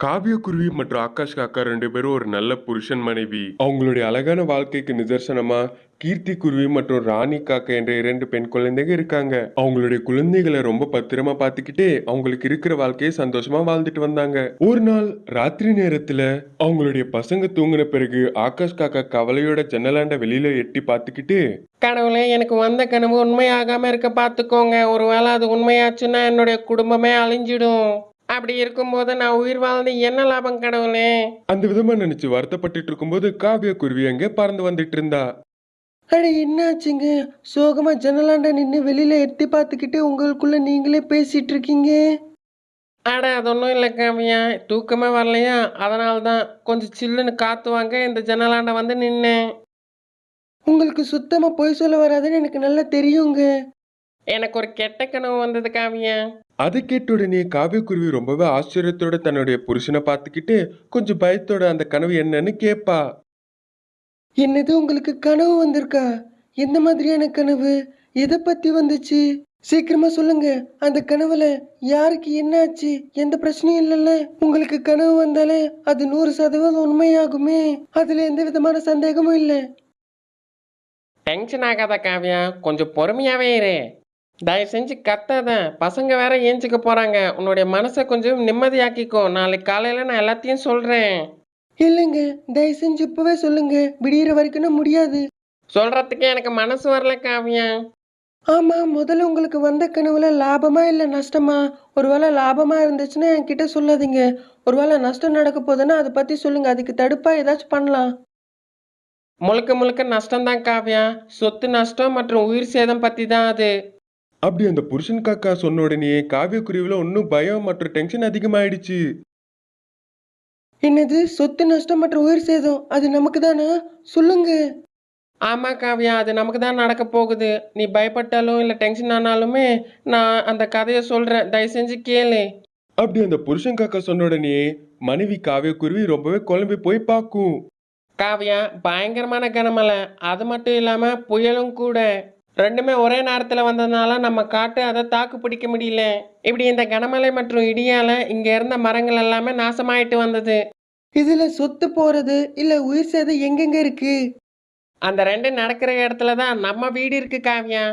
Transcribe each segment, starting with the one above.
காவியக்குருவி மற்றும் ஆகாஷ் காக்கா 2 பேரும் ஒரு நல்ல புருஷன் மனைவி. அவங்களுடைய அழகான வாழ்க்கைக்கு நிதர்சனமா கீர்த்தி குருவி மற்றும் ராணி காக்கா என்ற 2 பெண் குழந்தைங்க இருக்காங்க. அவங்களுடைய குழந்தைகளை ரொம்ப பத்திரமா பாத்துக்கிட்டே அவங்களுக்கு இருக்கிற வாழ்க்கையை சந்தோஷமா வாழ்ந்துட்டு வந்தாங்க. ஒரு நாள் ராத்திரி நேரத்துல அவங்களுடைய பசங்க தூங்கின பிறகு ஆகாஷ் காக்கா கவலையோட ஜன்னலாண்ட வெளியில எட்டி பாத்துக்கிட்டு, கடவுளே, எனக்கு வந்த கனவு உண்மையாகாம இருக்க பார்த்துக்கோங்க. ஒருவேளை அது உண்மையாச்சுன்னா என்னுடைய குடும்பமே அழிஞ்சிடும். அப்படி இருக்கும்போது நான் உயிர் வாழ்ந்து என்ன லாபம் கடவுளே? அந்த விதமா நினைச்சு வருத்தப்பட்டுட்டு இருக்கும்போது காவிய குருவி அங்கே பறந்து வந்துட்டு இருந்தா. அட என்னாச்சுங்க? சோகமா ஜன்னலாண்ட நின்று வெளியில எட்டி பார்த்துக்கிட்டு உங்களுக்குள்ள நீங்களே பேசிட்டு இருக்கீங்க. அட அது ஒன்றும் இல்லை காவியா, தூக்கமே வரலையா, அதனால தான் கொஞ்சம் சில்லுன்னு காத்து வாங்க இந்த ஜன்னலாண்ட வந்து நின்னேன். உங்களுக்கு சுத்தமா பொய் சொல்ல வராதுன்னு எனக்கு நல்லா தெரியுங்க. எனக்கு ஒரு கெட்ட கனவு வந்தது காவியா. அதை கேட்ட உடனே காவியக்குருவி ரொம்பவே ஆச்சரியத்தோட தன்னுடைய புருஷனை பார்த்துக்கிட்டு கொஞ்சம் பயத்தோட அந்த கனவு என்னன்னு கேட்பா. என்னது, உங்களுக்கு கனவு வந்திருக்கா? எந்த மாதிரியான கனவு? எதை பத்தி வந்துச்சு? சீக்கிரமா சொல்லுங்க. அந்த கனவுல யாருக்கு என்ன ஆச்சு? எந்த பிரச்சனையும் இல்லைல்ல? உங்களுக்கு கனவு வந்தாலே அது 100% உண்மையாகுமே. அதுல எந்த விதமான சந்தேகமும் இல்லை. டென்ஷன் ஆகாத காவியா, கொஞ்சம் பொறுமையாவே இரு. தயவு செஞ்சு கத்தாத, பசங்க வேற ஏஞ்சிக்க போறாங்க. உன்னுடைய மனசை கொஞ்சம் நிம்மதியாக்கிக்கோ. நாளைக்கு காலையில நான் எல்லாத்தையும் சொல்றேன். இல்லைங்க, தயவு செஞ்சு இப்பவே சொல்லுங்க. விடியிற வரைக்கும் முடியாது. சொல்றதுக்கே எனக்கு மனசு வரல காவியா. ஆமா, முதல்ல உங்களுக்கு வந்த கனவுல லாபமா இல்லை நஷ்டமா? ஒருவேளை லாபமா இருந்துச்சுன்னா என்கிட்ட சொல்லாதீங்க. ஒருவேளை நஷ்டம் நடக்க போதுன்னா அதை பத்தி சொல்லுங்க. அதுக்கு தடுப்பா ஏதாச்சும் பண்ணலாம். முழுக்க முழுக்க நஷ்டம்தான் காவியா. சொத்து நஷ்டம் மற்றும் உயிர் சேதம் பத்தி தான் அது. அப்படி அந்த புருஷன் காக்கா சொன்ன உடனே காவியக்குருவில இன்னும் பயம் மற்றும் டென்ஷன் அதிகமாயிடுச்சு. என்னது, சொத்து நஷ்டம் மற்றும் உயிர் சேதம்? அது நமக்கு தானே? சொல்லுங்க. ஆமா காவியா, அது நமக்கு தான் நடக்க போகுது. நீ பயப்பட்டாலும் இல்லை டென்ஷன் ஆனாலுமே நான் அந்த கதையை சொல்றேன், தயவு செஞ்சு கேளு. அப்படி அந்த புருஷன் காக்கா சொன்ன உடனே மனைவி காவியக்குருவி ரொம்பவே குழம்பி போய் பார்க்கும். காவியா, பயங்கரமான கனமழை, அது மட்டும் இல்லாம புயலும் கூட. ரெண்டுமே ஒரே நேரத்துல வந்ததுனால நம்ம காட்டு அதை தாக்கு பிடிக்க முடியல. இப்படி இந்த கனமழை மற்றும் இடியால இங்க இருந்த மரங்கள் எல்லாமே நாசமாயிட்டு வந்தது. இதுல சொத்து போறது இல்ல உயிர் சேதம் எங்கெங்க இருக்கு? அந்த ரெண்டு நடக்கிற இடத்துல தான் நம்ம வீடு இருக்கு காவியா.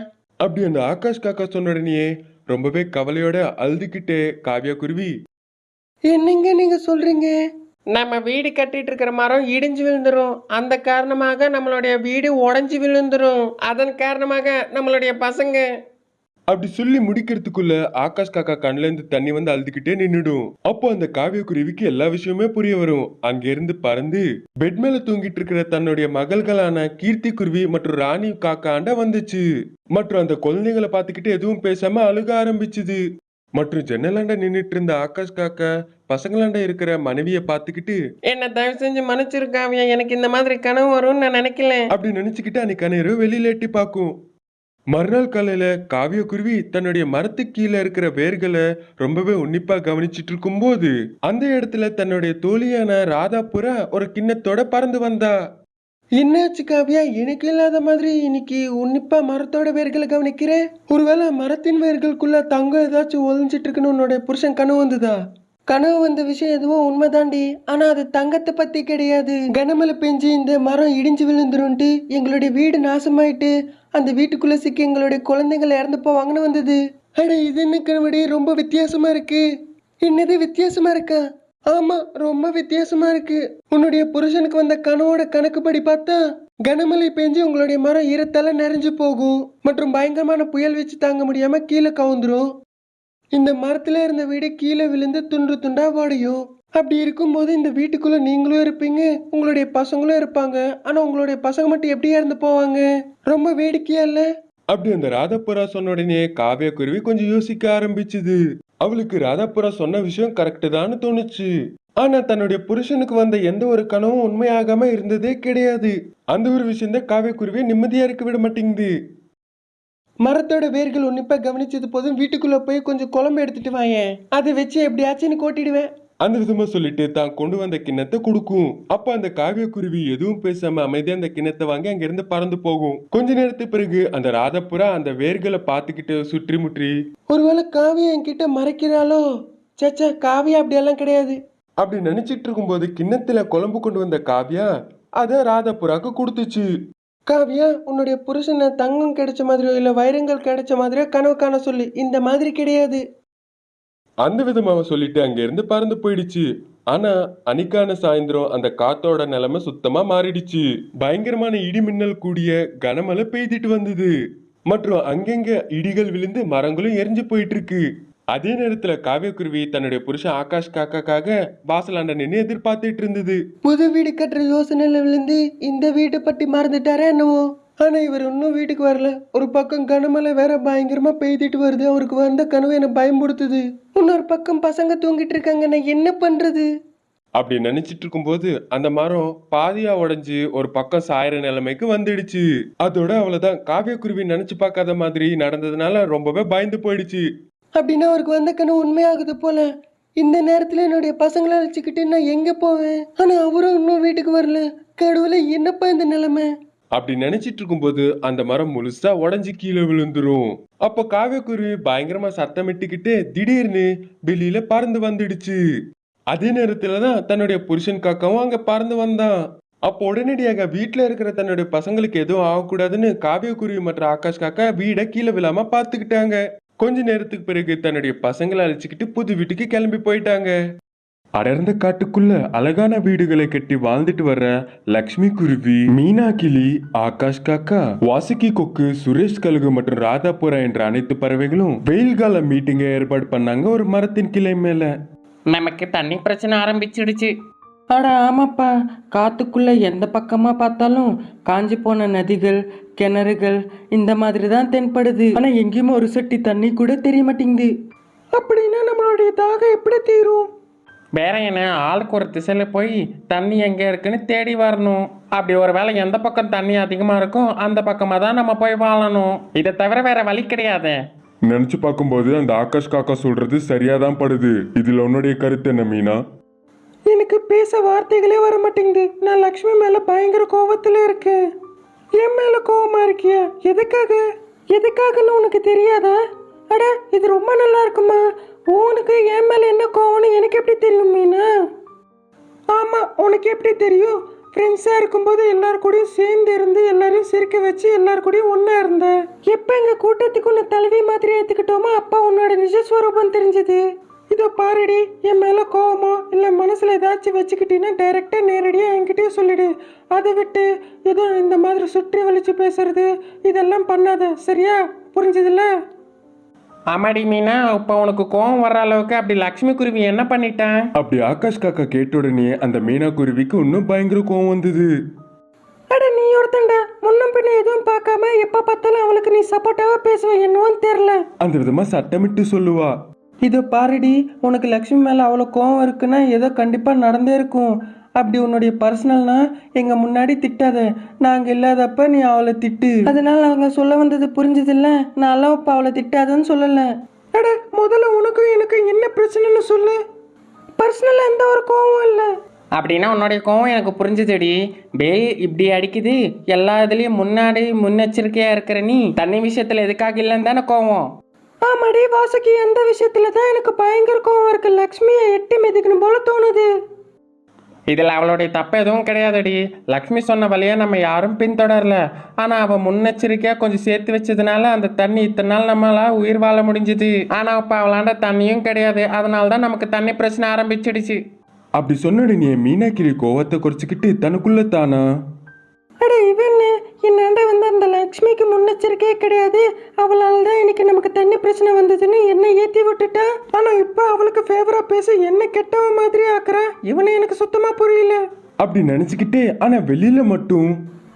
அப்படி அந்த ஆகாஷ் காக்கா சொன்ன உடனே ரொம்பவே கவலையோட அழுதுகிட்டே காவியக்குருவி, என்னங்க நீங்க சொல்றீங்க? நம்ம வீடு கட்டிட்டு இருக்கிற மரம் இடிஞ்சு விழுந்துரும். அந்த காரணமாக நம்மளுடைய வீடு உடைஞ்சு விழுந்துரும். அதன் காரணமாக நம்மளுடைய பசங்க. அப்படி சொல்லி முடிக்கிறதுக்குள்ள ஆகாஷ் காக்கா கண்ணுல இருந்து தண்ணி வந்து அழுதுகிட்டே நின்னுடும். அப்போ அந்த காவியக்குருவிக்கு எல்லா விஷயமே புரிய வரும். அங்கிருந்து பறந்து பெட் மேல தூங்கிட்டு இருக்கிற தன்னுடைய மகள்களான கீர்த்தி குருவி மற்றும் ராணி காக்காண்ட வந்துச்சு. மற்றும் அந்த குழந்தைகளை பார்த்துக்கிட்டு எதுவும் பேசாம அழுக ஆரம்பிச்சுது. மற்றும் ஜன்னலாண்ட நின்னுட்டு இருந்த ஆகாஷ் காக்கா பசங்களாண்ட இருக்கிற மனைவியை பார்த்துக்கிட்டு, என்ன தயவு செஞ்சு மன்னிச்சிருக்காவியா, எனக்கு இந்த மாதிரி கனவு வரும்னு நான் நினைக்கல. அப்படி நினைச்சுக்கிட்டு அன்னைக்கு நேரம் வெளியில எட்டி பார்க்கும். மறுநாள் காலையில காவியக்குருவி தன்னுடைய மரத்துக்கு கீழே இருக்கிற வேர்களை ரொம்பவே உன்னிப்பா கவனிச்சிட்டு இருக்கும்போது அந்த இடத்துல தன்னுடைய தோழியான ராதாபுரா ஒரு கிண்ணத்தோட பறந்து வந்தா. என்னாச்சு காவியா? எனக்கு இல்லாத மாதிரி இன்னைக்கு உன்னிப்பா மரத்தோட வேர்களை கவனிக்கிறேன். ஒருவேளை மரத்தின் வேர்களுக்குள்ள தங்கம் ஏதாச்சும் ஒளிஞ்சிட்டு இருக்குன்னு உன்னோட புருஷன் கனவு வந்ததா? கனவு வந்த விஷயம் எதுவும் உண்மைதாண்டி. ஆனா அது தங்கத்தை பத்தி கிடையாது. கனமழை பெஞ்சு இந்த மரம் இடிஞ்சு விழுந்துருன்ட்டு எங்களுடைய வீடு நாசமாயிட்டு அந்த வீட்டுக்குள்ள சிக்கி எங்களுடைய குழந்தைங்களை இறந்து போவாங்கன்னு வந்தது. அட, இது என்ன கனவுடி? ரொம்ப வித்தியாசமா இருக்கு. என்னது வித்தியாசமா இருக்கா? ஆமா, ரொம்ப வித்தியாசமா இருக்கு. உன்னுடைய புருஷனுக்கு வந்த கனவோட கணக்குப்படி பார்த்தா கனமழை பெஞ்சு உங்களுடைய மரம் ஈரத்தால நிறைஞ்சு போகும் மற்றும் பயங்கரமான புயல் வச்சு தாங்க முடியாம கீழே கவுந்துரும். இந்த மரத்துல இருந்த வீடு கீழே விழுந்து துண்டு துண்டா உடையும். அப்படி இருக்கும்போது இந்த வீட்டுக்குள்ள நீங்களும் இருப்பீங்க, உங்களுடைய பசங்களும் இருப்பாங்க. ஆனா உங்களுடைய பசங்க மட்டும் எப்படி இறந்து போவாங்க? ரொம்ப வேடிக்கையா இல்ல? அப்படி அந்த ராதாபுரா சொன்ன உடனே காவியக்குருவி கொஞ்சம் யோசிக்க ஆரம்பிச்சுது. அவளுக்கு ராதாபுரா சொன்ன விஷயம் கரெக்டு தான் தோணுச்சு. ஆனா தன்னுடைய புருஷனுக்கு வந்த எந்த ஒரு கனவும் உண்மையாகாம இருந்ததே கிடையாது. அந்த ஒரு விஷயம் தான் காவியக்குருவியை நிம்மதியா இருக்க விட மாட்டேங்குது. மரத்தோட வேர்கள் உன்னிப்பா கவனிச்சது போதும், வீட்டுக்குள்ள போய் கொஞ்சம் குழம்பு எடுத்துட்டு வாயேன். அதை வச்சு எப்படியாச்சும் கோட்டிடுவேன். அந்த விதமா சொல்லிட்டு தான் கொண்டு வந்த கிண்ணத்தை கொடுக்கும். அப்ப அந்த காவியக்குருவி எதுவும் பேசாம அமைதியா அந்த கிண்ணத்தை வாங்கி அங்கிருந்து பறந்து போகும். கொஞ்ச நேரத்துக்கு பிறகு அந்த ராதாபுரா அந்த வேர்களை பார்த்துக்கிட்டு சுற்றி முற்றி, ஒருவேளை காவியா என்கிட்ட மறைக்கிறாளோ? சச்சா, காவியா அப்படியெல்லாம் கிடையாது. அப்படி நினைச்சிட்டு இருக்கும்போது கிண்ணத்துல குழம்பு கொண்டு வந்த காவ்யா அத ராதாபுராக்கு கொடுத்துச்சு. காவியா, உன்னுடைய புருஷனை தங்கம் கிடைச்ச மாதிரியோ இல்ல வைரங்கள் கிடைச்ச மாதிரியோ கனவு காண சொல்லி, இந்த மாதிரி கிடையாது. அந்த விதமா அவ சொல்லிட்டு அங்க இருந்து பறந்து போயிடுச்சு. ஆனா அன்னைக்கான சாயந்தரம் அந்த காத்தோட நிலைமை சுத்தமா மாறிடுச்சு. பயங்கரமான இடி மின்னல் கூடிய கனமழை பெய்துட்டு வந்தது. மற்றும் அங்கங்க இடிகள் விழுந்து மரங்களும் எரிஞ்சு போயிட்டு இருக்கு. அதே நேரத்துல காவியக்குருவி தன்னுடைய புருஷன் ஆகாஷ் காக்காக்காக வாசலாண்ட நின்று எதிர்பார்த்துட்டு இருந்தது. புது வீடு கட்டுற யோசனையில விழுந்து இந்த வீட்டை பற்றி மறந்துட்டாரே என்னவோ. ஆனா இவர் இன்னும் வீட்டுக்கு வரல. ஒரு பக்கம் கனமழை வேற பயங்கரமா பெய்துட்டு வருது. அவருக்கு வந்த கனவு என்ன பயம்படுத்துது. இன்னொரு பக்கம் பசங்க தூங்கிட்டு இருக்காங்க. நான் என்ன பண்றது? அப்படி நினைச்சிட்டு இருக்கும்போது அந்த மரம் பாதியா உடைஞ்சு ஒரு பக்கம் சாயிற நிலைமைக்கு வந்துடுச்சு. அதோட அவ்வளவுதான். காவியக்குருவி நினைச்சு பார்க்காத மாதிரி நடந்ததுனால ரொம்பவே பயந்து போயிடுச்சு. அப்படின்னா அவருக்கு வந்த கனவு உண்மையாகுது போல. இந்த நேரத்துல என்னுடைய பசங்களை அழைச்சிக்கிட்டு நான் எங்க போவேன்? ஆனா அவரும் இன்னும் வீட்டுக்கு வரல. கடவுளே, என்னப்பா இந்த நிலைமை? அப்படி நினைச்சிட்டு இருக்கும்போது அந்த மரம் முழுசா உடைஞ்சு கீழே விழுந்துரும். அப்போ காவியக்குருவி பயங்கரமா சத்தமிட்டுக்கிட்டு திடீர்னு வெளியில பறந்து வந்துடுச்சு. அதே நேரத்துலதான் தன்னுடைய புருஷன் காக்காவும் அங்க பறந்து வந்தான். அப்போ உடனடியாக வீட்டுல இருக்கிற தன்னுடைய பசங்களுக்கு எதுவும் ஆகக்கூடாதுன்னு காவியக்குருவி மற்றும் ஆகாஷ் காக்கா வீட கீழே விழாம பாத்துக்கிட்டாங்க. கொஞ்ச நேரத்துக்கு பிறகு தன்னுடைய பசங்களை அழைச்சிக்கிட்டு புது வீட்டுக்கு கிளம்பி போயிட்டாங்க. அடர்ந்த காட்டுக்குள்ள அழகான வீடுகளை கட்டி வாழ்ந்துட்டு வர்ற லக்ஷ்மி குருவி, மீனா கிளி, ஆகாஷ் காக்கா, வாசுகி கொக்கு, சுரேஷ் கழுகு மற்றும் ராதாபுரா என்ற அனைத்து பறவைகளும் வெயில் கால மீட்டிங்கை ஏற்பாடு பண்ணாங்க ஒரு மரத்தின் கிளை மேல. நமக்கு தண்ணி பிரச்சனை ஆரம்பிச்சிடுச்சு. அட ஆமாப்பா, காத்துக்குள்ள எந்த பக்கமா பார்த்தாலும் காஞ்சி போன நதிகள், கிணறுகள் இந்த மாதிரி தான் தென்படுது. ஆனா எங்கேயுமே ஒரு சட்டி தண்ணி கூட தெரிய மாட்டேங்குது. அப்படின்னா நம்மளுடைய தாகம் எப்படி தீரும்? வேற என்ன, ஆளுக்கு ஒரு திசையில போய் தண்ணி எங்க இருக்குன்னு தேடி வரணும். அப்படி ஒரு வேளை எந்த பக்கம் தண்ணி அதிகமா இருக்கும் அந்த பக்கமா தான் நம்ம போய் வாழணும். இதை தவிர வேற வழி கிடையாது. நினைச்சு பார்க்கும்போது அந்த ஆகாஷ் காக்கா சொல்றது சரியாதான் படுது. இதுல உன்னுடைய கருத்து என்ன மீனா? எனக்கு பேச வார்த்தைகளே வர மாட்டேங்குது. நான் லக்ஷ்மி மேல பயங்கர கோவத்துல இருக்கேன். என் மேல கோவமா இருக்கியா? எதுக்காக? எதுக்காகன்னு உனக்கு தெரியாதா? அட, இது ரொம்ப நல்லா இருக்குமா. உனக்கு என் மேல என்ன கோவம்னு எனக்கு எப்படி தெரியும் மீனா? ஆமா, உனக்கு எப்படி தெரியும்? ஃப்ரெண்ட்ஸா இருக்கும்போது எல்லாரும் கூடயும் சேர்ந்து இருந்து எல்லாரையும் சிரிக்க வச்சு எல்லாரும் கூடயும் ஒன்னா இருந்த. எப்ப எங்க கூட்டத்துக்கு உன்னை தலைவி மாதிரி ஏத்துக்கிட்டோமோ அப்பா உன்னோட நிஜஸ்வரூபம் தெரிஞ்சது. இதோ பாருடி, என் மேல கோவமோ இல்ல மனசுல ஏதாச்சும் வச்சுக்கிட்டீங்கன்னா டைரக்டா நேரடியா என்கிட்டயே சொல்லிடு. அதை விட்டு ஏதோ இந்த மாதிரி சுற்றி வலிச்சு பேசுறது இதெல்லாம் பண்ணாத, சரியா? புரிஞ்சதுல்ல? ஆமாடி மீனா, இப்போ உனக்கு கோவம் வர்ற அளவுக்கு அப்படி லக்ஷ்மி குருவி என்ன பண்ணிட்டான்? அப்படி ஆகாஷ் காக்கா கேட்ட உடனே அந்த மீனா குருவிக்கு இன்னும் பயங்கர கோவம் வந்தது. அட நீ ஒருத்தண்டா, முன்னும் பின்ன எதுவும் பார்க்காம எப்ப பார்த்தாலும் அவளுக்கு நீ சப்போர்ட்டாவா பேசுவ, என்னன்னு தெரியல. அந்த விதமா சட்டமிட்டு சொல்லுவா. இதோ பாருடி, உனக்கு லக்ஷ்மி மேல அவ்வளோ கோவம் இருக்குன்னா ஏதோ கண்டிப்பா நடந்தே இருக்கும். அப்படி உன்னுடைய பர்சனல்னா எங்க முன்னாடி திட்டாத. நாங்க இல்லாதப்ப நீ அவளை திட்டு. அதனால அவங்க சொல்ல வந்தது புரிஞ்சது இல்ல. நான் எல்லாம் இப்ப அவளை திட்டாதன்னு சொல்லல. அட, முதல்ல உனக்கும் எனக்கு என்ன பிரச்சனைன்னு சொல்லு. பர்சனலா எந்த ஒரு கோவம் இல்லை. அப்படின்னா உன்னுடைய கோவம் எனக்கு புரிஞ்சுதுடி. வெயில் இப்படி அடிக்குது, எல்லா இதுலயும் முன்னாடி முன்னெச்சரிக்கையா இருக்கிற நீ தண்ணி விஷயத்துல எதுக்காக இல்லைன்னு தானே கோவம்? ஆமாடி வாசுகி, அந்த விஷயத்துல தான் எனக்கு பயங்கர கோவம் இருக்கு. லக்ஷ்மியை எட்டி மிதிக்கணும் போல தோணுது. இதில் அவளுடைய தப்பு எதுவும் கிடையாதுடி. லக்ஷ்மி சொன்ன வழியை நம்ம யாரும் பின்தொடரல. ஆனால் அவள் முன்னெச்சரிக்கையாக கொஞ்சம் சேர்த்து வச்சதுனால அந்த தண்ணி இத்தனை நாள் நம்மளால் உயிர் வாழ முடிஞ்சுது. ஆனால் இப்போ அவளாண்ட தண்ணியும் கிடையாது. அதனால தான் நமக்கு தண்ணி பிரச்சனை ஆரம்பிச்சிடுச்சு. அப்படி சொன்ன மீனாக்கிளி கோவத்தை குறைச்சிக்கிட்டு தனக்குள்ள தானா, அட இவன் என்னாண்ட வந்து அந்த லக்ஷ்மிக்கு முன்னெச்சரிக்கையே கிடையாது, அவளால் தான் இன்னைக்கு நமக்கு தண்ணி பிரச்சனை வந்ததுன்னு என்ன ஏற்றி விட்டுட்டா. ஆனால் இப்போ அவளுக்கு ஃபேவரா பேச என்ன கெட்டவ மாதிரி ஆக்குறா. இவனை எனக்கு சுத்தமா புரியல. அப்படி நினைச்சுக்கிட்டே ஆனா வெளியில மட்டும்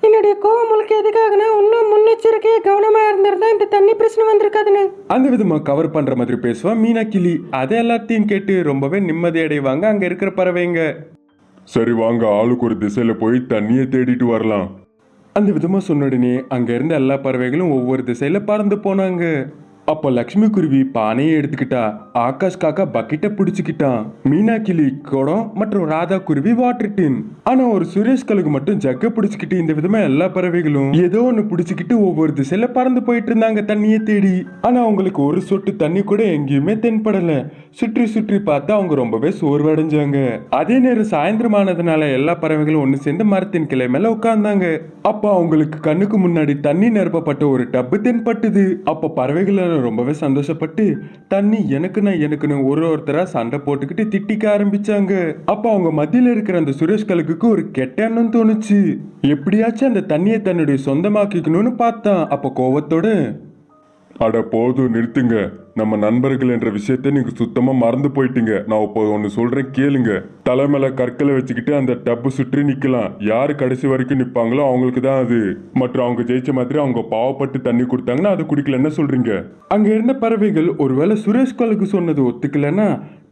என்னுடைய கோவம் முழுக்க எதுக்காகனா இன்னும் முன்னெச்சரிக்கையா கவனமா இருந்திருந்தா இந்த தண்ணி பிரச்சனை வந்திருக்காதுன்னு அந்த விதமா கவர் பண்ற மாதிரி பேசுவா மீனாக்கிளி. அதை எல்லாத்தையும் கேட்டு ரொம்பவே நிம்மதி அடைவாங்க அங்க இருக்கிற பறவைங்க. சரி வாங்க, ஆளுக்கு ஒரு திசையில போய் தண்ணியை தேடிட்டு வரலாம். அந்த விதமா சொன்ன உடனே அங்க இருந்த எல்லா பறவைகளும் ஒவ்வொரு திசையில பறந்து போனாங்க. அப்போ லக்ஷ்மி குருவி பானையை எடுத்துக்கிட்டா, ஆகாஷ் காக்கா பக்கெட்டை பிடிச்சுக்கிட்டான், மீனா கிளி குடம் மற்றும் ராதா குருவி வாட்டர் டின். ஆனா ஒரு சுரேஷ் கழுகு மட்டும் ஜக்க பிடிச்சுக்கிட்டு இந்த விதமா எல்லா பறவைகளும் ஏதோ ஒண்ணு பிடிச்சுக்கிட்டு ஒவ்வொரு திசையில பறந்து போயிட்டு இருந்தாங்க தண்ணியை தேடி. ஆனா அவங்களுக்கு ஒரு சொட்டு தண்ணி கூட எங்கேயுமே தென்படல. சுற்றி சுற்றி பார்த்தா அவங்க ரொம்பவே சோர்வடைஞ்சாங்க. அதே நேரம் சாயந்தரம் ஆனதுனால எல்லா பறவைகளும் ஒண்ணு சேர்ந்து மரத்தின் கிளை மேல உட்கார்ந்தாங்க. அப்ப அவங்களுக்கு கண்ணுக்கு முன்னாடி தண்ணி நிரப்பப்பட்ட ஒரு டப்பு தென்பட்டது. அப்ப பறவைகள் ரொம்பவே சந்தோஷப்பட்டு தண்ணி எனக்குன்னு ஒருத்தரா சண்டை போட்டுக்கிட்டு திட்டிக்க ஆரம்பிச்சாங்க. அப்ப அவங்க மத்தியில இருக்கிற அந்த சுரேஷ் கழுகுக்கு ஒரு கெட்ட எண்ணம் தோணுச்சு. எப்படியாச்சும் அந்த தண்ணியை தன்னுடைய சொந்தமாக்கிக்கணும்னு பார்த்தான். அப்ப கோவத்தோட, அட போதும் நிறுத்துங்க, நம்ம நண்பர்கள் என்ற விஷயத்த நீங்க சுத்தமா மறந்து போயிட்டீங்க. நான் இப்போ ஒன்னு சொல்றேன் கேளுங்க. தலைமையில கற்களை வச்சுக்கிட்டு அந்த டப்பு சுற்றி நிக்கலாம். யாரு கடைசி வரைக்கும் நிப்பாங்களோ அவங்களுக்கு தான் அது. மற்றும் அவங்க ஜெயிச்ச மாதிரி அவங்க பாவப்பட்டு தண்ணி கொடுத்தாங்கன்னா அது குடிக்கல. என்ன சொல்றீங்க? அங்க இருந்த பறவைகள் ஒருவேளை சுரேஷ் கழுகு சொன்னது ஒத்துக்கலன்னா,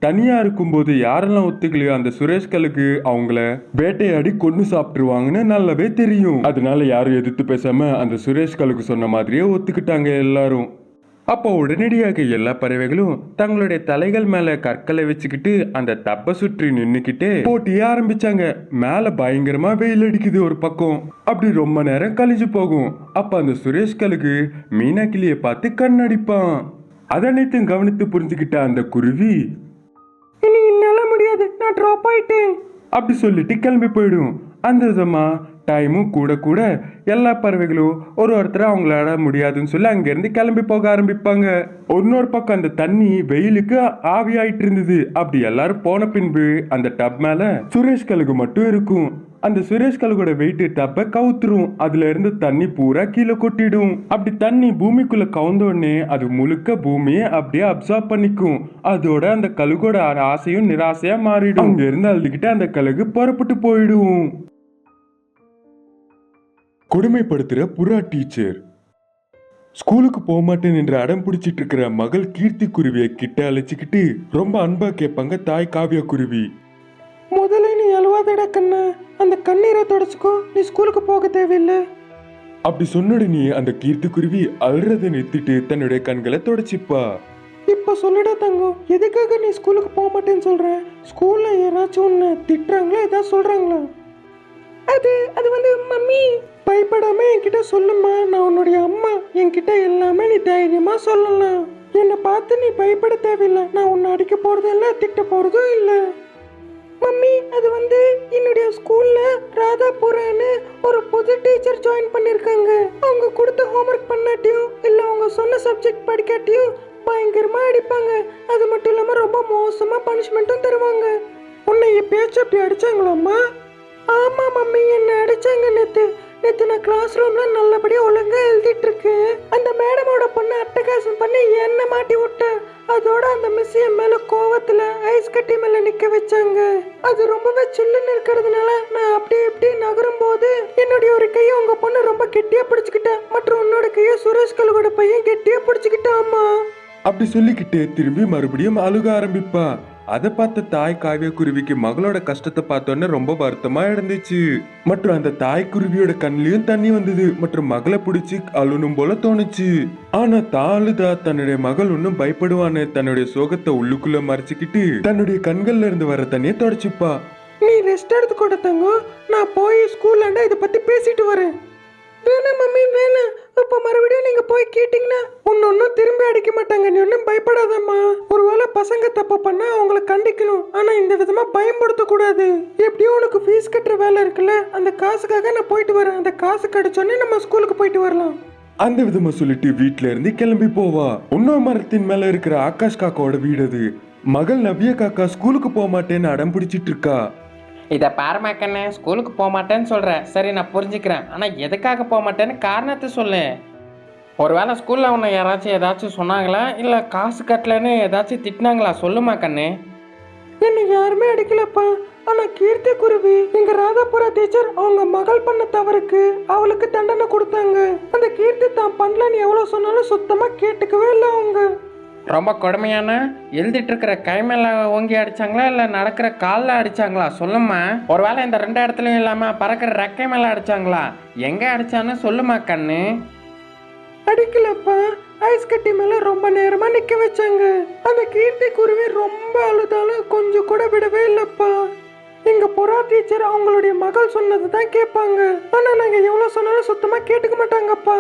தனியா இருக்கும்போது யாரெல்லாம் ஒத்துக்கலையோ அந்த சுரேஷ் கழுகு அவங்கள வேட்டையாடி கொண்டு சாப்பிட்டுருவாங்கன்னு நல்லாவே தெரியும். அதனால யாரும் எதிர்த்து பேசாம அந்த சுரேஷ் கழுகு சொன்ன மாதிரியே ஒத்துக்கிட்டாங்க எல்லாரும். அப்போ உடனடியாக எல்லா பறவைகளும் தங்களுடைய தலைகள் மேல கற்களை வச்சுக்கிட்டு அந்த தப்பை சுற்றி நின்னுக்கிட்டு போட்டிய ஆரம்பிச்சாங்க. மேல பயங்கரமா வெயில் அடிக்குது ஒரு பக்கம். அப்படி ரொம்ப நேரம் கழிஞ்சு போகும். அப்ப அந்த சுரேஷ் கழுகு மீனா கிளியை பார்த்து கண்ணடிப்பான். அதனைத்தும் கவனித்து புரிஞ்சுக்கிட்ட அந்த குருவி, இனி என்னால முடியாது, நான் ட்ராப் ஆயிட்டேன் அப்படி சொல்லிட்டு கிளம்பி போயிடும். அந்த விதமா டைமும் கூட கூட எல்லா பறவைகளும் ஒருத்தர அவங்களால முடியாதுன்னு சொல்லி அங்கிருந்து கிளம்பி போக ஆரம்பிப்பாங்க. இன்னொரு பக்கம் அந்த தண்ணி வெயிலுக்கு ஆவியாயிட்டு இருந்தது. அப்படி எல்லாரும் போன பின்பு அந்த டப் மேல சுரேஷ் கழுகு மட்டும் இருக்கும். அந்த சுரேஷ் கழுகோட வெயிட் டப்பை கவுத்துரும். அதுல இருந்து தண்ணி பூரா கீழே கொட்டிடும். அப்படி தண்ணி பூமிக்குள்ள கவுந்த உடனே அது முழுக்க பூமியை அப்படியே அப்சார்ப் பண்ணிக்கும். அதோட அந்த கழுகோட ஆசையும் நிராசையா மாறிடும். அங்க இருந்து அழுதுகிட்டு அந்த கழுகு புறப்பட்டு போயிடும். கொடுமைப்படுத்துற புறா டீச்சர். ஸ்கூலுக்கு போக மாட்டேன் என்று அடம் பிடிச்சிட்டு இருக்கிற மகள் கீர்த்தி குருவியை கிட்ட அழைச்சிக்கிட்டு ரொம்ப அன்பா கேட்பாங்க தாய் காவியா குருவி. முதல்ல நீ அழுவாதடா கண்ணா, அந்த கண்ணீரை தொடச்சுக்கோ, நீ ஸ்கூலுக்கு போக தேவையில்லை. அப்படி சொன்னுடனே அந்த கீர்த்தி குருவி அழுறதை நிறுத்திட்டு தன்னுடைய கண்களை தொடச்சிப்பா. இப்ப சொல்லுடா தங்கம், எதுக்காக நீ ஸ்கூலுக்கு போக மாட்டேன்னு சொல்ற? ஸ்கூல்ல யாராச்சும் உன்னை திட்டுறாங்களா, ஏதாவது சொல்றாங்களா? அது வந்து மம்மி. பயப்படாம என்கிட்ட சொல்லுமா, நான் உன்னுடைய அம்மா. என்கிட்ட எல்லாமே நீ தைரியமா சொல்லலாம். என்னை பார்த்து நீ பயப்பட தேவையில்லை. நான் உன்னை அடிக்க போறதும் இல்லை, திட்ட போறதும் இல்லை. மம்மி, அது வந்து என்னுடைய ஸ்கூல்ல ராதாபுரான்னு ஒரு புது டீச்சர் ஜாயின் பண்ணிருக்காங்க. அவங்க கொடுத்த ஹோம்ஒர்க் பண்ணாட்டியும் இல்ல அவங்க சொன்ன சப்ஜெக்ட் படிக்காட்டியும் பயங்கரமா அடிப்பாங்க. அது மட்டும் இல்லாம ரொம்ப மோசமா பனிஷ்மெண்ட்டும் தருவாங்க. உன்னை எப்பயாச்சும் அப்படி அடிச்சாங்களாம்மா? ஆமா மம்மி, என்ன அடிச்சாங்க நேத்து. நான் கிளாஸ் ரூம்ல நல்லபடியா ஒழுங்கா எழுதிட்டு இருக்கேன். அந்த மேடமோட பொண்ணு அட்டகாசம் பண்ணி என்ன மாட்டி விட்ட. அதோட அந்த மிஸ் என் மேல கோவத்துல ஐஸ் கட்டி மேல நிக்க வச்சாங்க. அது ரொம்பவே சில்லுன்னு இருக்கிறதுனால நான் அப்படியே இப்படி நகரும் போது என்னுடைய ஒரு கையை உங்க பொண்ணு ரொம்ப கெட்டியா பிடிச்சுக்கிட்டேன். மற்றும் உன்னோட கையை சுரேஷ் கழுகோட பையன் கெட்டியா பிடிச்சுக்கிட்டாமா. அப்படி சொல்லிக்கிட்டு திரும்பி மறுபடியும் அழுக ஆரம்பிப்பா. அதை பார்த்த தாய் காவிய குருவிக்கு மகளோட கஷ்டத்தை பார்த்தோன்னே ரொம்ப வருத்தமா இருந்துச்சு. மற்றும் அந்த தாய் குருவியோட கண்ணிலையும் தண்ணி வந்தது. மற்றும் மகளை பிடிச்சி அழுணும் போல தோணுச்சு. ஆனா தான் அழுதா தன்னுடைய மகள் ஒன்னும் பயப்படுவான்னு தன்னுடைய சோகத்தை உள்ளுக்குள்ள மறைச்சுக்கிட்டு தன்னுடைய கண்கள்ல இருந்து வர தண்ணியை தொடச்சுப்பா. நீ ரெஸ்ட் எடுத்துக்கோட தங்கம், நான் போய் ஸ்கூல்ல இதை பத்தி பேசிட்டு வரேன். வேணாம் மம்மி, வேணாம். இப்ப மறுபடியும் நீங்க போய் கேட்டீங்கன்னா ஒன்னும் திரும்பி அடிக்க மாட்டாங்க. நீ ஒன்னும் பயப்படாதம்மா. ஒருவேளை பசங்க தப்பு பண்ணா அவங்கள கண்டிக்கணும், ஆனா இந்த விதமா பயன்படுத்த கூடாது. எப்படியும் உனக்கு ஃபீஸ் கட்டுற வேலை இருக்குல்ல, அந்த காசுக்காக நான் போயிட்டு வரேன். அந்த காசு கிடைச்சோன்னே நம்ம ஸ்கூலுக்கு போயிட்டு வரலாம். அந்த விதமா சொல்லிட்டு வீட்டுல இருந்து கிளம்பி போவா. இன்னொரு மரத்தின் மேல இருக்கிற ஆகாஷ் காக்காவோட வீடு அது. மகள் நவ்யா காக்கா ஸ்கூலுக்கு போக மாட்டேன்னு அடம் பிடிச்சிட்டு இருக்கா. இதை பாருமா கண்ணு, ஸ்கூலுக்கு போக மாட்டேன்னு சொல்கிறேன். சரி, நான் புரிஞ்சுக்கிறேன். ஆனால் எதுக்காக போக மாட்டேன்னு காரணத்தை சொல்லு. ஒருவேளை ஸ்கூலில் உன்னை யாராச்சும் ஏதாச்சும் சொன்னாங்களா, இல்லை காசு கட்டலன்னு ஏதாச்சும் திட்டினாங்களா? சொல்லுமா கண்ணு. என்னை யாருமே அடிக்கலப்பா. ஆனா கீர்த்தி குருவி, எங்க ராதாபுரா டீச்சர் அவங்க மகள் பண்ண தவறுக்கு அவளுக்கு தண்டனை கொடுத்தாங்க. அந்த கீர்த்தி தான் பண்ணலன்னு எவ்வளவு சொன்னாலும் சுத்தமா கேட்டுக்கவே இல்லை அவங்க. ரொம்ப கொடுமையான எழுதிட்டு இருக்கிற கை மேல ஓங்கி அடிச்சாங்களா, இல்லை நடக்கிற காலில் அடிச்சாங்களா? சொல்லுமா. ஒருவேளை இந்த 2 இடத்துலையும் இல்லாமல் பறக்கிற ரெக்கை மேலே அடிச்சாங்களா? எங்கே அடிச்சான்னு சொல்லுமா கண்ணு. அடிக்கலப்பா, ஐஸ் கட்டி மேல ரொம்ப நேரமா நிக்க வச்சாங்க. அந்த கீர்த்தி குருவி ரொம்ப அழுதாலும் கொஞ்சம் கூட விடவே இல்லப்பா. எங்க புறா டீச்சர் அவங்களுடைய மகள் சொன்னது தான் கேட்பாங்க. ஆனா நாங்க எவ்வளவு சொன்னாலும் சுத்தமா கேட்டுக்க மாட்டாங்கப்பா.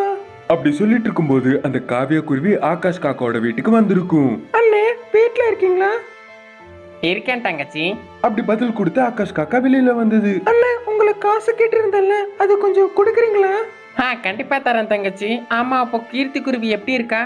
அப்படி சொல்லிட்டு இருக்கும்போது அந்த காவியா குருவி ஆகாஷ் காக்காவோட வீட்டுக்கு வந்திருக்கும். அண்ணே, வீட்ல இருக்கீங்களா? இருக்கேன் தங்கச்சி. அப்படி பதில் கொடுத்து ஆகாஷ் காக்கா வெளியில வந்தது. அண்ணே, உங்களுக்கு காசு கேட்டு இருந்தல்ல, அது கொஞ்சம் கொடுக்குறீங்களா? கண்டிப்பா தரேன் தங்கச்சி. ஆமா, அப்போ கீர்த்தி குருவி எப்படி இருக்கா?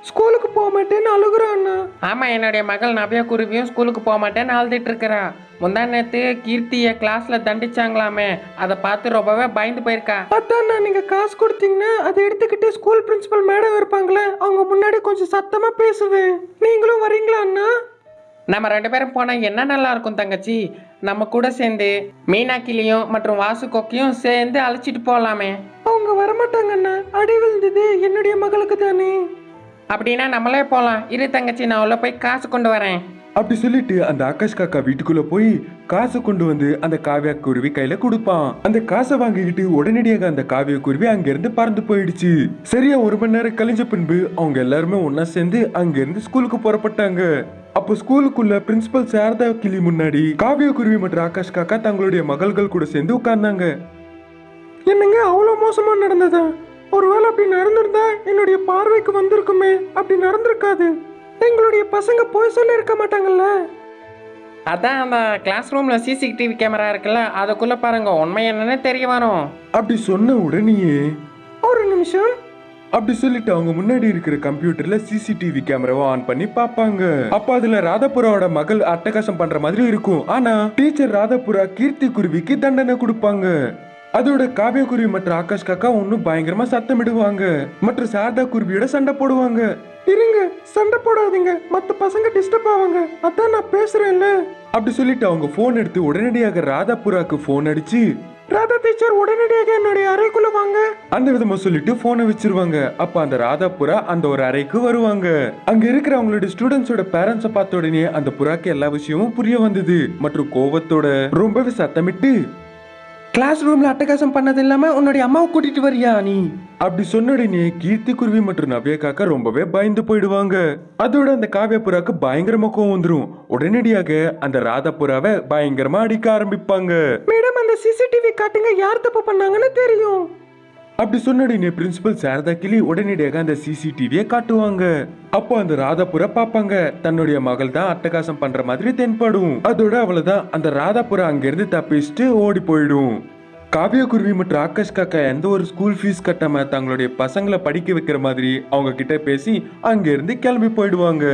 ஸ்கூலுக்கு போக மாட்டேன்னு அழுகுறா அண்ணா. ஆமா, என்னுடைய மகள் நவ்யா குருவியும் ஸ்கூலுக்கு போக மாட்டேன்னு அழுதுட்டு இருக்கிறா. முந்தா நேத்து கீர்த்திய கிளாஸ்ல தண்டிச்சாங்களாமே, அதை பார்த்து ரொம்பவே பயந்து போயிருக்கா. அதான் நீங்க காசு கொடுத்தீங்கன்னா அதை எடுத்துக்கிட்டு ஸ்கூல் பிரின்சிபல் மேடம் இருப்பாங்களே, அவங்க முன்னாடி கொஞ்சம் சத்தமா பேசுவேன். நீங்களும் வரீங்களா அண்ணா? நம்ம 2 பேரும் போனா என்ன நல்லா இருக்கும் தங்கச்சி. நம்ம கூட சேர்ந்து மீனாக்கிளியும் மற்றும் வாசு கொக்கையும் சேர்ந்து அழைச்சிட்டு போலாமே. அவங்க வரமாட்டாங்க அண்ணா, அடி விழுந்தது என்னுடைய மகளுக்கு தானே. அப்படின்னா நம்மளே போலாம். இரு தங்கச்சி, நான் உள்ள போய் காசு கொண்டு வரேன். அப்படி சொல்லிட்டு அந்த ஆகாஷ் காக்கா வீட்டுக்குள்ள போய் காசை கொண்டு வந்து அந்த காவியா குருவி கையில கொடுப்பான். அந்த காசை வாங்கிக்கிட்டு உடனடியாக அந்த காவியா குருவி அங்கிருந்து பறந்து போயிடுச்சு. சரியா 1 மணி நேரம் கழிஞ்ச பின்பு அவங்க எல்லாருமே ஒன்னா சேர்ந்து அங்கிருந்து ஸ்கூலுக்கு புறப்பட்டாங்க. அப்போ ஸ்கூலுக்குள்ள பிரின்சிபல் சாரதா கிளி முன்னாடி காவியா குருவி மற்றும் ஆகாஷ் காக்கா தங்களுடைய மகள்கள் கூட சேர்ந்து உட்கார்ந்தாங்க. என்னங்க அவ்வளவு மோசமா நடந்ததா? ஒருவேளை அப்படி நடந்திருந்தா என்னுடைய பார்வைக்கு வந்திருக்குமே. அப்படி நடந்திருக்காது. எங்களுடைய பசங்க போய் சொல்ல இருக்க மாட்டாங்கல்ல. அதான் அந்த கிளாஸ் ரூம்ல சிசிடிவி கேமரா இருக்குல்ல, அதுக்குள்ள பாருங்க, உண்மை என்னன்னு தெரிய வரும். அப்படி சொன்ன உடனேயே ஒரு நிமிஷம். அப்படி சொல்லிட்டு அவங்க முன்னாடி இருக்கிற கம்ப்யூட்டர்ல சிசிடிவி கேமராவை ஆன் பண்ணி பாப்பாங்க. அப்ப அதுல ராதாபுராவோட மகள் அட்டகாசம் பண்ற மாதிரி இருக்கும். ஆனா டீச்சர் ராதாபுரா கீர்த்தி குருவிக்கு தண்டனை கொடுப்பாங்க. அதோட காவிய குருவி மற்றும் ஆகாஷ் காக்கா ஒன்னும் பயங்கரமா சத்தமிடுவாங்க மற்றும் சாரதா குருவியோட சண்டை போடுவாங்க. இருங்க, சண்டை போடாதீங்க, மத்த பசங்க டிஸ்டர்ப் ஆவாங்க. அதான் நான் பேசுறேன்ல. அப்படி சொல்லிட்டு அவங்க போன் எடுத்து உடனடியாக ராதாபுராக்கு போன் அடிச்சு, ராதா டீச்சர் உடனடியாக என்னுடைய அறைக்குள்ள வாங்க, அந்த விதமா சொல்லிட்டு போனை வச்சிருவாங்க. அப்ப அந்த ராதாபுரா அந்த ஒரு அறைக்கு வருவாங்க. அங்க இருக்கிற அவங்களுடைய ஸ்டூடெண்ட்ஸோட பேரண்ட்ஸ பார்த்த உடனே அந்த புறாக்கு எல்லா விஷயமும் புரிய வந்தது மற்றும் கோவத்தோட ரொம்பவே சத்தமிட்டு, கிளாஸ் ரூம்ல அட்டகாசம் பண்ணது இல்லாம உன்னுடைய அம்மாவை கூட்டிட்டு வரியா நீ? அப்படி சொன்ன உடனே கீர்த்தி குருவி மற்றும் நவ்யா காக்கா ரொம்பவே பயந்து போயிடுவாங்க. அதோட அந்த காவிய புறாக்கு பயங்கரமா கோவம் வந்துரும். உடனடியாக அந்த ராதாபுராவை பயங்கரமா அடிக்க ஆரம்பிப்பாங்க. மேடம், அந்த சிசிடிவி காட்டுங்க, யார் தப்பு பண்ணாங்கன்னு தெரியும். அப்படி சொன்ன உடனே பிரின்சிபல் சாரதா கிளி உடனடியாக அந்த சிசிடிவியை காட்டுவாங்க. அப்போ அந்த ராதாபுரா பாப்பாங்க, தன்னுடைய மகள் தான் அட்டகாசம் பண்ற மாதிரி தென்படும். அதோட அவ்வளவுதான், அந்த ராதாபுரா அங்கிருந்து தப்பிச்சுட்டு ஓடி போயிடும். காவிய குருவி மற்றும் ஆகாஷ் காக்கா எந்த ஒரு ஸ்கூல் ஃபீஸ் கட்டாம தங்களுடைய பசங்களை படிக்க வைக்கிற மாதிரி அவங்க கிட்ட பேசி அங்கிருந்து கிளம்பி போயிடுவாங்க.